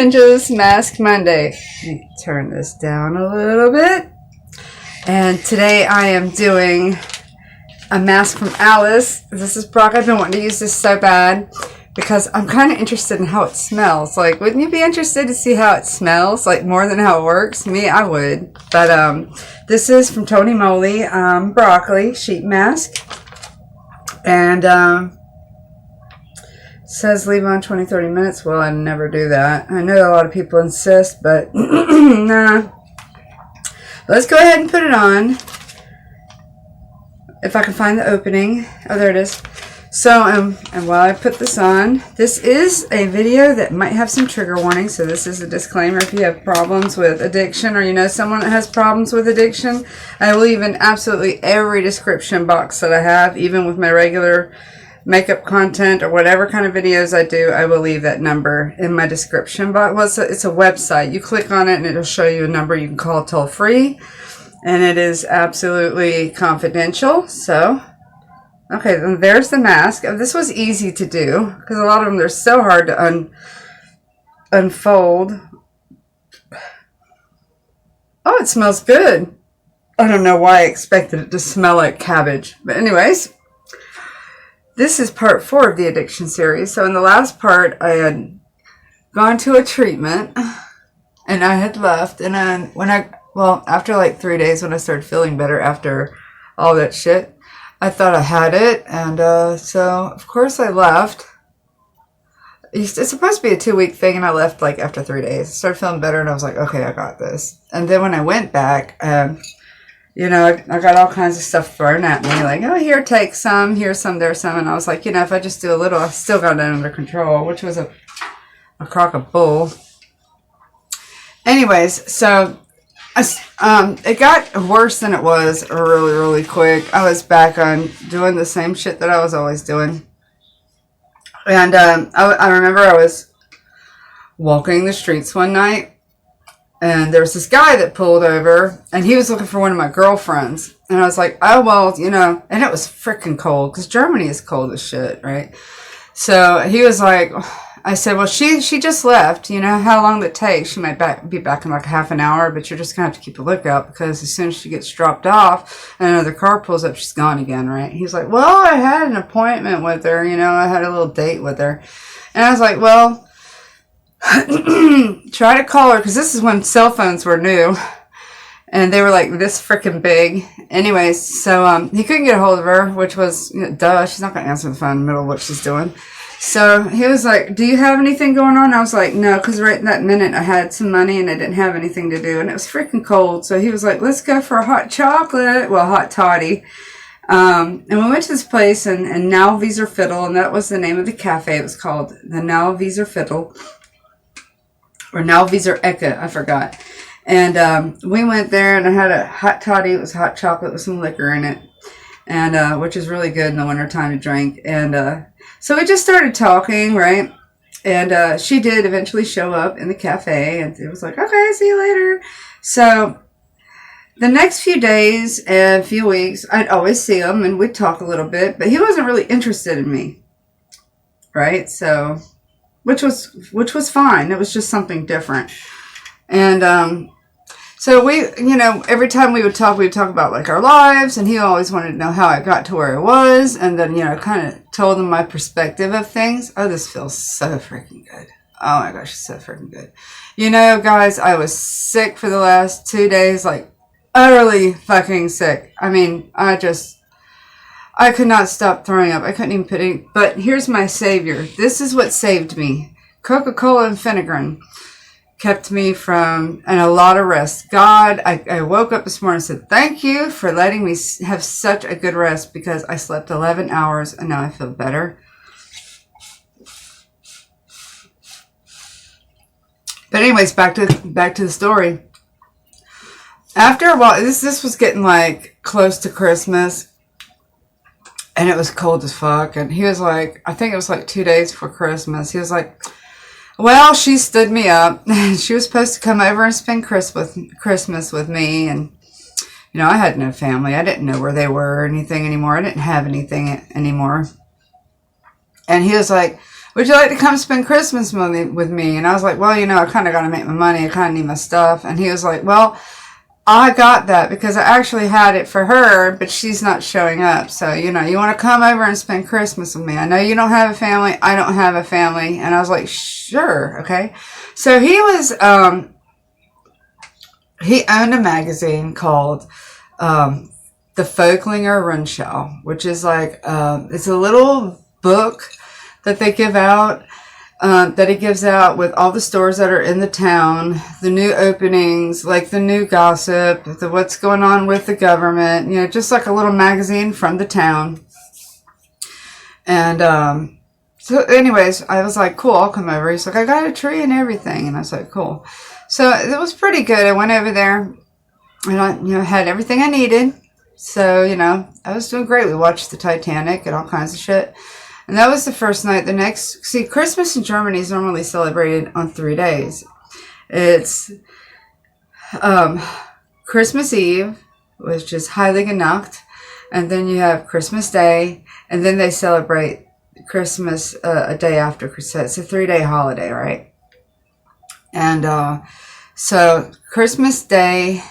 Ninjas Mask Monday. Let me turn this down a little bit. And today I am doing a mask from Alice. This is Brock. I've been wanting to use this so bad because I'm kind of interested in how it smells. Like, wouldn't you be interested to see how it smells? Like, more than how it works? Me, I would. But this is from Tony Moly Broccoli Sheet Mask. And says leave on 20-30 minutes. Well, I never do that. I know a lot of people insist, but nah. Let's go ahead and put it on. If I can find the opening. Oh, there it is. So, and while I put this on, this is a video that might have some trigger warnings. So this is a disclaimer. If you have problems with addiction, or you know someone that has problems with addiction, I will leave in absolutely every description box that I have, even with my regular makeup content or whatever kind of videos I do, I will leave that number in my description box. Well, it's a website. You click on it and it'll show you a number you can call toll free. And it is absolutely confidential. So, okay, then there's the mask. This was easy to do because a lot of them, they're so hard to unfold. Oh, it smells good. I don't know why I expected it to smell like cabbage. But anyways, this is part 4 of the addiction series. So in the last part, I had gone to a treatment and I had left. And then after like 3 days when I started feeling better after all that shit, I thought I had it. And so, of course, I left. It's supposed to be a 2-week thing, and I left like after 3 days. I started feeling better, and I was like, okay, I got this. And then when I went back, you know, I got all kinds of stuff thrown at me. Like, oh, here, take some. Here's some, there's some. And I was like, you know, if I just do a little, I still got it under control, which was a crock of bull. Anyways, so it got worse than it was really, really quick. I was back on doing the same shit that I was always doing. And I remember I was walking the streets one night. And there was this guy that pulled over, and he was looking for one of my girlfriends. And I was like, oh, well, you know, and it was freaking cold, because Germany is cold as shit, right? So he was like, I said, well, she just left. You know how long that takes? She might be back in like half an hour, but you're just going to have to keep a lookout, because as soon as she gets dropped off and another car pulls up, she's gone again, right? He's like, well, I had an appointment with her. You know, I had a little date with her. And I was like, well, try to call her, because this is when cell phones were new and they were like this freaking big. Anyways, so he couldn't get a hold of her, which was, you know, duh, she's not going to answer the phone in the middle of what she's doing. So he was like, do you have anything going on? I was like, no, because right in that minute I had some money and I didn't have anything to do, and it was freaking cold. So he was like, let's go for a hot chocolate, well, hot toddy. And we went to this place, and Now Wieser Fiddle, and that was the name of the cafe. It was called the Now Wieser Fiddle. Or Now Wieser Ecke, I forgot. And we went there, and I had a hot toddy. It was hot chocolate with some liquor in it, and which is really good in the wintertime to drink. And so we just started talking, right? And she did eventually show up in the cafe, and it was like, okay, see you later. So the next few days and few weeks, I'd always see him, and we'd talk a little bit, but he wasn't really interested in me, right? So which was fine. It was just something different. And so we, you know, every time we would talk about like our lives, and he always wanted to know how I got to where I was, and then, you know, kind of told him my perspective of things. Oh, this feels so freaking good. Oh my gosh, it's so freaking good. You know, guys, I was sick for the last 2 days, like utterly fucking sick. I mean, I could not stop throwing up. I couldn't even put it. But here's my savior. This is what saved me. Coca-Cola and Finnegan kept me from, and a lot of rest. God, I woke up this morning and said, thank you for letting me have such a good rest, because I slept 11 hours and now I feel better. But anyways, back to the story. After a while, this was getting like close to Christmas. And it was cold as fuck. And he was like, I think it was like 2 days before Christmas. He was like, well, she stood me up. She was supposed to come over and spend Christmas with me. And, you know, I had no family. I didn't know where they were or anything anymore. I didn't have anything anymore. And he was like, would you like to come spend Christmas with me? And I was like, well, you know, I kind of got to make my money. I kind of need my stuff. And he was like, well, I got that because I actually had it for her, but she's not showing up. So, you know, you want to come over and spend Christmas with me? I know you don't have a family. I don't have a family. And I was like, sure. Okay. So he was, he owned a magazine called, the Folklinger Rundschau, which is like, it's a little book that they give out, that he gives out with all the stores that are in the town, the new openings, like the new gossip, the what's going on with the government, you know, just like a little magazine from the town. And so anyways, I was like, cool, I'll come over. He's like, I got a tree and everything. And I was like, cool. So it was pretty good. I went over there and I, you know, had everything I needed. So, you know, I was doing great. We watched the Titanic and all kinds of shit. And that was the first night. The next, see, Christmas in Germany is normally celebrated on 3 days. It's Christmas Eve, which is Heilige Nacht. And then you have Christmas Day. And then they celebrate Christmas a day after Christmas. It's a 3-day holiday, right? And so Christmas Day,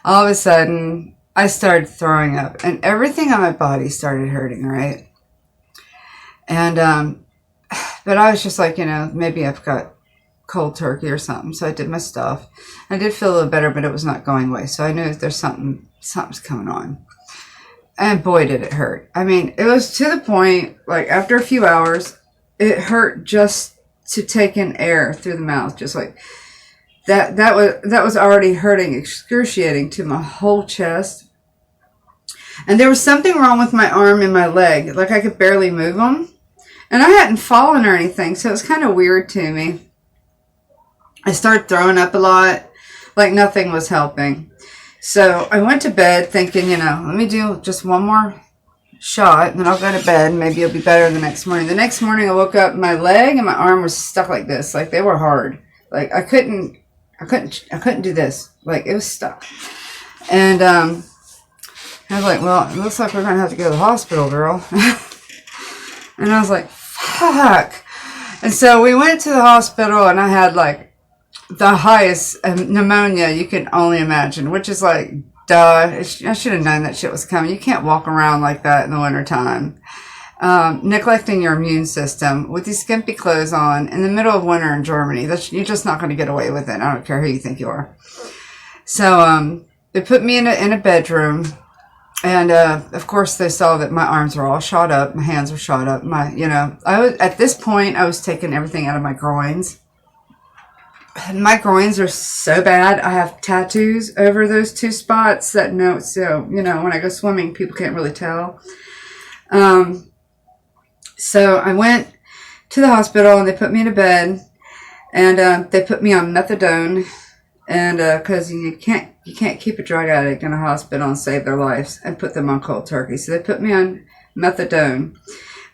all of a sudden, I started throwing up. And everything on my body started hurting, right? And, but I was just like, you know, maybe I've got cold turkey or something. So I did my stuff. I did feel a little better, but it was not going away. So I knew there's something's coming on. And boy, did it hurt. I mean, it was to the point, like after a few hours, it hurt just to take in air through the mouth. Just like that was already hurting, excruciating to my whole chest. And there was something wrong with my arm and my leg. Like I could barely move them. And I hadn't fallen or anything, so it was kind of weird to me. I started throwing up a lot, like nothing was helping. So I went to bed thinking, you know, let me do just one more shot, and then I'll go to bed. Maybe it'll be better the next morning. The next morning I woke up, my leg and my arm was stuck like this. Like they were hard. Like I couldn't do this. Like it was stuck. And I was like, well, it looks like we're going to have to go to the hospital, girl. And I was like, fuck. And so we went to the hospital, and I had like the highest pneumonia you can only imagine, which is like, duh. I should have known that shit was coming. You can't walk around like that in the wintertime. Neglecting your immune system with these skimpy clothes on in the middle of winter in Germany. You're just not going to get away with it. I don't care who you think you are. So they put me in a bedroom. And, of course, they saw that my arms were all shot up. My hands were shot up. At this point, I was taking everything out of my groins. My groins are so bad. I have tattoos over those 2 spots that so, you know, when I go swimming, people can't really tell. So I went to the hospital and they put me in a bed and, they put me on methadone. And, cause you can't keep a drug addict in a hospital and save their lives and put them on cold turkey. So they put me on methadone,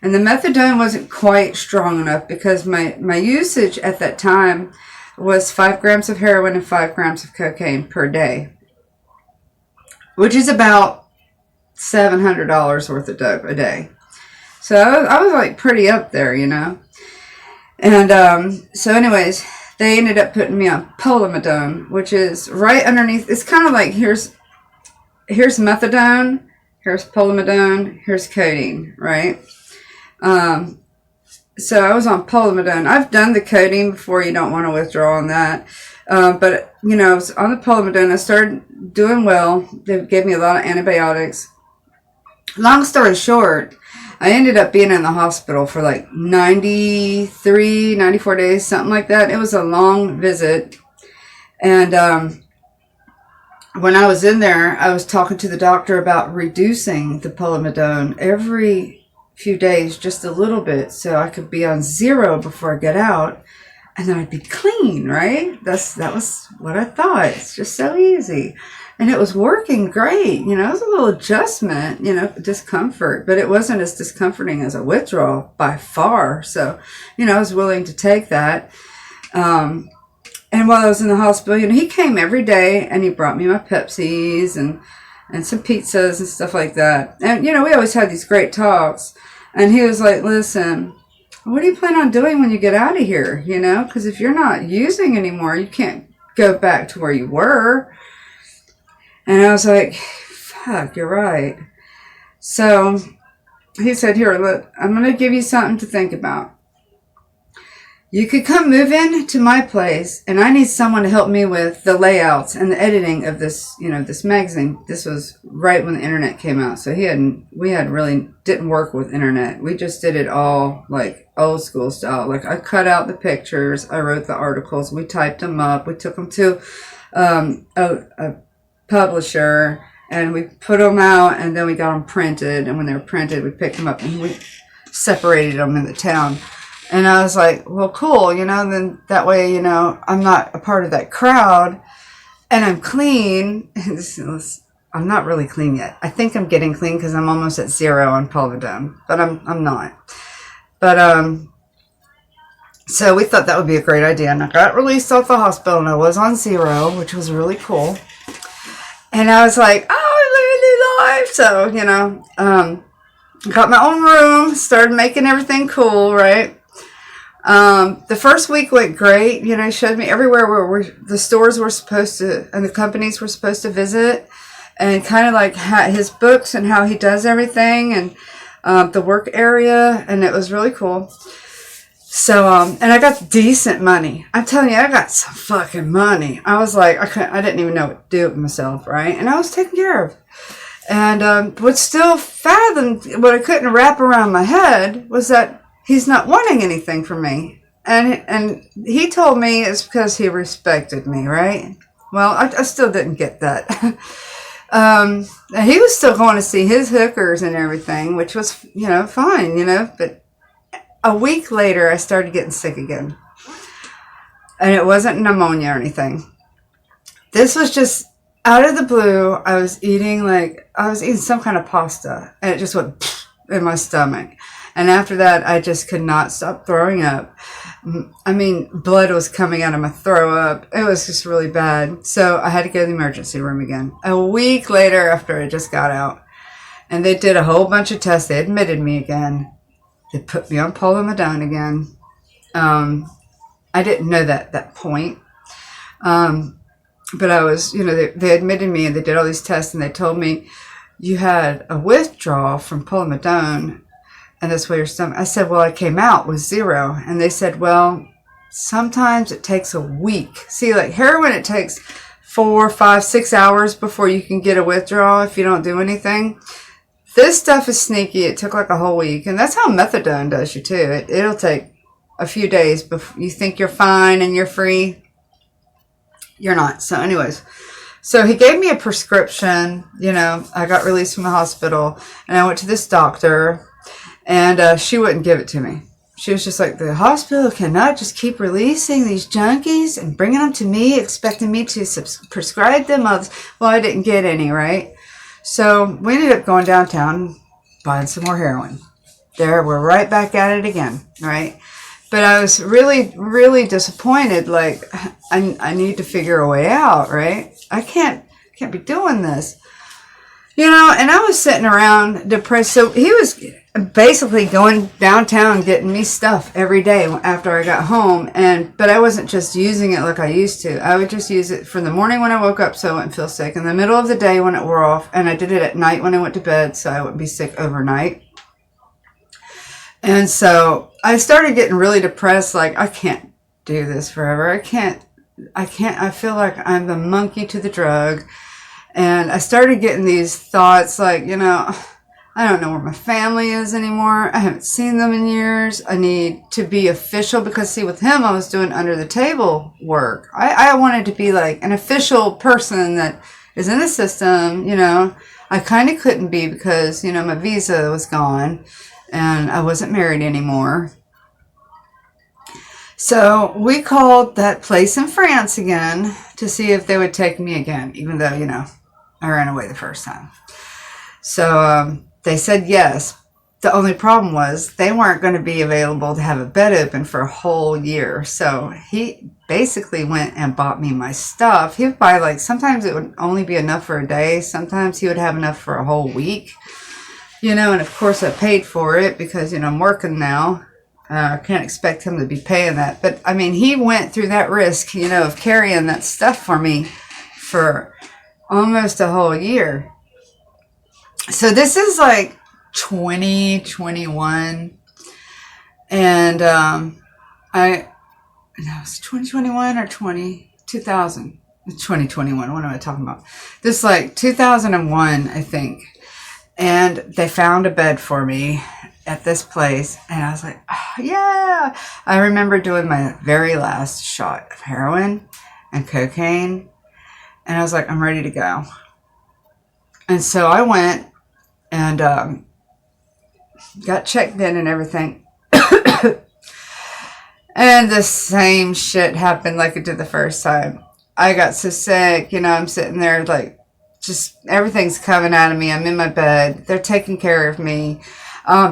and the methadone wasn't quite strong enough because my usage at that time was 5 grams of heroin and 5 grams of cocaine per day, which is about $700 worth of dope a day. So I was like pretty up there, you know? And, so anyways, they ended up putting me on polymetone, which is right underneath. It's kind of like here's methadone, here's polymetone, here's codeine, right? So I was on polymetone. I've done the codeine before. You don't want to withdraw on that. But, you know, I was on the polymetone. I started doing well. They gave me a lot of antibiotics. Long story short, I ended up being in the hospital for like 93, 94 days, something like that. It was a long visit. And when I was in there, I was talking to the doctor about reducing the polymetone every few days, just a little bit, so I could be on 0 before I get out. And then I'd be clean, right? That was what I thought. It's just so easy. And it was working great. You know, it was a little adjustment, you know, discomfort. But it wasn't as discomforting as a withdrawal by far. So, you know, I was willing to take that. And while I was in the hospital, you know, he came every day and he brought me my Pepsis and some pizzas and stuff like that. And, you know, we always had these great talks. And he was like, listen, what do you plan on doing when you get out of here? You know, because if you're not using anymore, you can't go back to where you were. And I was like, fuck, you're right. So he said, here, look, I'm going to give you something to think about. You could come move in to my place, and I need someone to help me with the layouts and the editing of this, you know, this magazine. This was right when the internet came out, so we really didn't work with internet. We just did it all like old school style. Like I cut out the pictures, I wrote the articles, we typed them up, we took them to a publisher, and we put them out, and then we got them printed. And when they were printed, we picked them up and we separated them in the town. And I was like, well, cool, you know, then that way, you know, I'm not a part of that crowd and I'm clean. I'm not really clean yet. I think I'm getting clean because I'm almost at 0 on povidone, but I'm not. But, so we thought that would be a great idea. And I got released off the hospital and I was on 0, which was really cool. And I was like, oh, I'm living a new life. So, you know, got my own room, started making everything cool, right? The first week went great. You know, he showed me everywhere where the stores were supposed to, and the companies were supposed to visit, and kind of like his books and how he does everything, and the work area, and it was really cool. So, and I got decent money. I'm telling you, I got some fucking money. I was like, I didn't even know what to do with myself, right? And I was taken care of. And what still fathomed, what I couldn't wrap around my head was that he's not wanting anything from me. And he told me it's because he respected me, right? Well, I still didn't get that. He was still going to see his hookers and everything, which was, you know, fine, you know. But a week later, I started getting sick again. And it wasn't pneumonia or anything. This was just out of the blue. I was eating some kind of pasta, and it just went in my stomach. And after that, I just could not stop throwing up. I mean, blood was coming out of my throw up. It was just really bad. So I had to go to the emergency room again. A week later, after I just got out, and they did a whole bunch of tests. They admitted me again. They put me on povidone again. I didn't know that at that point. But I was, you know, they admitted me and they did all these tests, and they told me you had a withdrawal from povidone. And that's why your stomach. I said, well, I came out with 0. And they said, well, sometimes it takes a week. See, like heroin, it takes 4, 5, 6 hours before you can get a withdrawal if you don't do anything. This stuff is sneaky. It took like a whole week. And that's how methadone does you too. It'll take a few days before you think you're fine and you're free. You're not. So anyways, so he gave me a prescription. You know, I got released from the hospital and I went to this doctor. And she wouldn't give it to me. She was just like, the hospital cannot just keep releasing these junkies and bringing them to me, expecting me to prescribe them. Well, I didn't get any, right? So we ended up going downtown, buying some more heroin. There, we're right back at it again, right? But I was really, really disappointed. Like, I need to figure a way out, right? I can't be doing this. You know, and I was sitting around depressed. So he was basically going downtown getting me stuff every day after I got home. But I wasn't just using it like I used to. I would just use it for the morning when I woke up so I wouldn't feel sick. In the middle of the day when it wore off. And I did it at night when I went to bed so I wouldn't be sick overnight. And so I started getting really depressed. Like, I can't do this forever. I can't. I feel like I'm the monkey to the drug. And I started getting these thoughts like, you know, I don't know where my family is anymore. I haven't seen them in years. I need to be official because, see, with him, I was doing under the table work. I wanted to be like an official person that is in the system, you know. I kind of couldn't be because, you know, my visa was gone and I wasn't married anymore. So we called that place in France again to see if they would take me again, even though, you know, I ran away the first time. So they said yes. The only problem was they weren't going to be available to have a bed open for a whole year. So he basically went and bought me my stuff. He would buy, like, sometimes it would only be enough for a day. Sometimes he would have enough for a whole week. You know, and of course I paid for it because, you know, I'm working now. I can't expect him to be paying that. But, I mean, he went through that risk, you know, of carrying that stuff for me for almost a whole year. So this is like 2021. And no, it's 2021 or 2000. 2021. What am I talking about? This is like 2001, I think. And they found a bed for me at this place. And I was like, oh, yeah. I remember doing my very last shot of heroin and cocaine. And I was like, I'm ready to go. And so I went and got checked in and everything. And the same shit happened like it did the first time. I got so sick, you know, I'm sitting there like, just everything's coming out of me. I'm in my bed. They're taking care of me.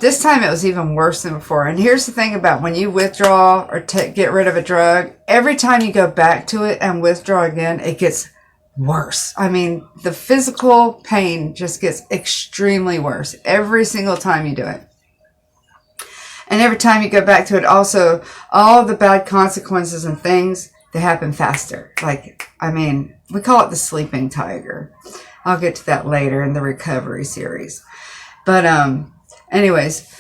This time it was even worse than before. And here's the thing about when you withdraw or get rid of a drug, every time you go back to it and withdraw again, it gets worse. I mean, the physical pain just gets extremely worse every single time you do it. And every time you go back to it, also, all the bad consequences and things, they happen faster. Like, I mean, we call it the sleeping tiger. I'll get to that later in the recovery series. But, anyways,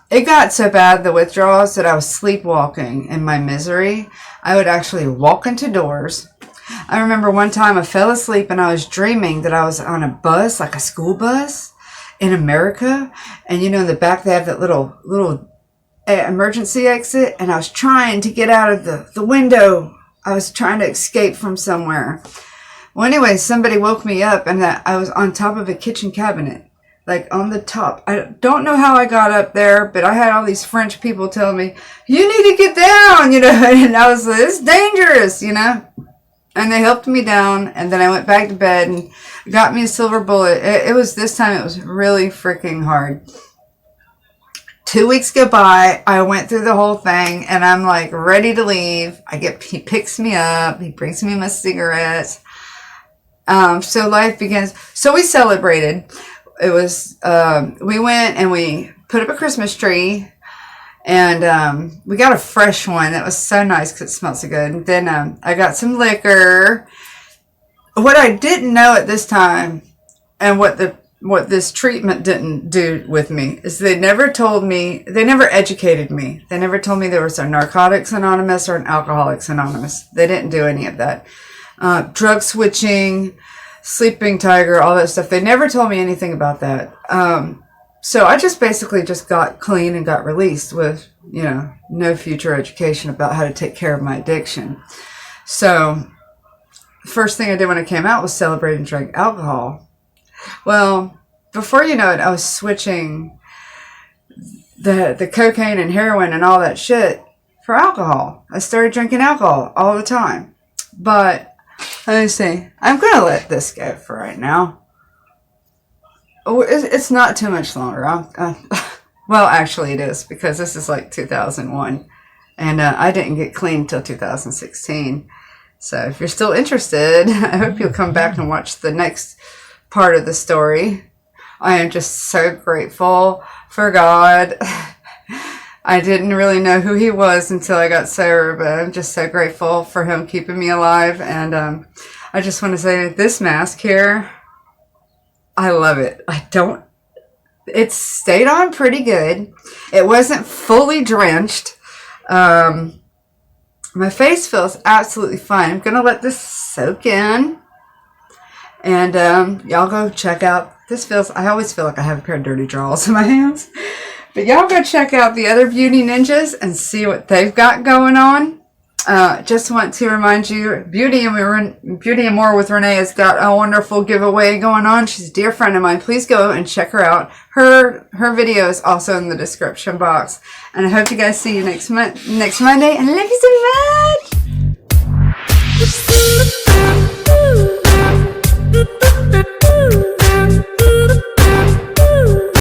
it got so bad, the withdrawals, that I was sleepwalking in my misery. I would actually walk into doors. I remember one time I fell asleep and I was dreaming that I was on a bus, like a school bus in America. And, you know, in the back they have that little emergency exit, and I was trying to get out of the window. I was trying to escape from somewhere. Well, anyway, somebody woke me up, and I was on top of a kitchen cabinet, like on the top. I don't know how I got up there, but I had all these French people telling me, you need to get down, you know, and I was like, it's dangerous, you know, and they helped me down, and then I went back to bed and got me a silver bullet. It was, this time it was really freaking hard. 2 weeks go by, I went through the whole thing, and I'm like ready to leave. He picks me up, he brings me my cigarettes. So life begins. So we celebrated. It was, we went and we put up a Christmas tree, and we got a fresh one. That was so nice because it smelled so good. And then I got some liquor. What I didn't know at this time, and what this treatment didn't do with me, is they never told me, they never educated me. They never told me there was a Narcotics Anonymous or an Alcoholics Anonymous. They didn't do any of that. Drug switching, sleeping tiger, all that stuff. They never told me anything about that. So I just basically just got clean and got released with, you know, no future education about how to take care of my addiction. So the first thing I did when I came out was celebrate and drink alcohol. Well, before you know it, I was switching the cocaine and heroin and all that shit for alcohol. I started drinking alcohol all the time. But, let me see. I'm going to let this go for right now. Oh, it's not too much longer. Well, actually it is, because this is like 2001. And I didn't get clean till 2016. So if you're still interested, I hope you'll come back and watch the next part of the story. I am just so grateful for God. I didn't really know who he was until I got sober, but I'm just so grateful for him keeping me alive. And I just want to say, this mask here, I love it. It stayed on pretty good. It wasn't fully drenched. My face feels absolutely fine. I'm going to let this soak in. And y'all go check out, I always feel like I have a pair of dirty drawers in my hands. But y'all go check out the other beauty ninjas and see what they've got going on. Just want to remind you, Beauty and More with Renee has got a wonderful giveaway going on. She's a dear friend of mine. Please go and check her out. Her video is also in the description box. And I hope you guys see you next Monday. And I love you so much.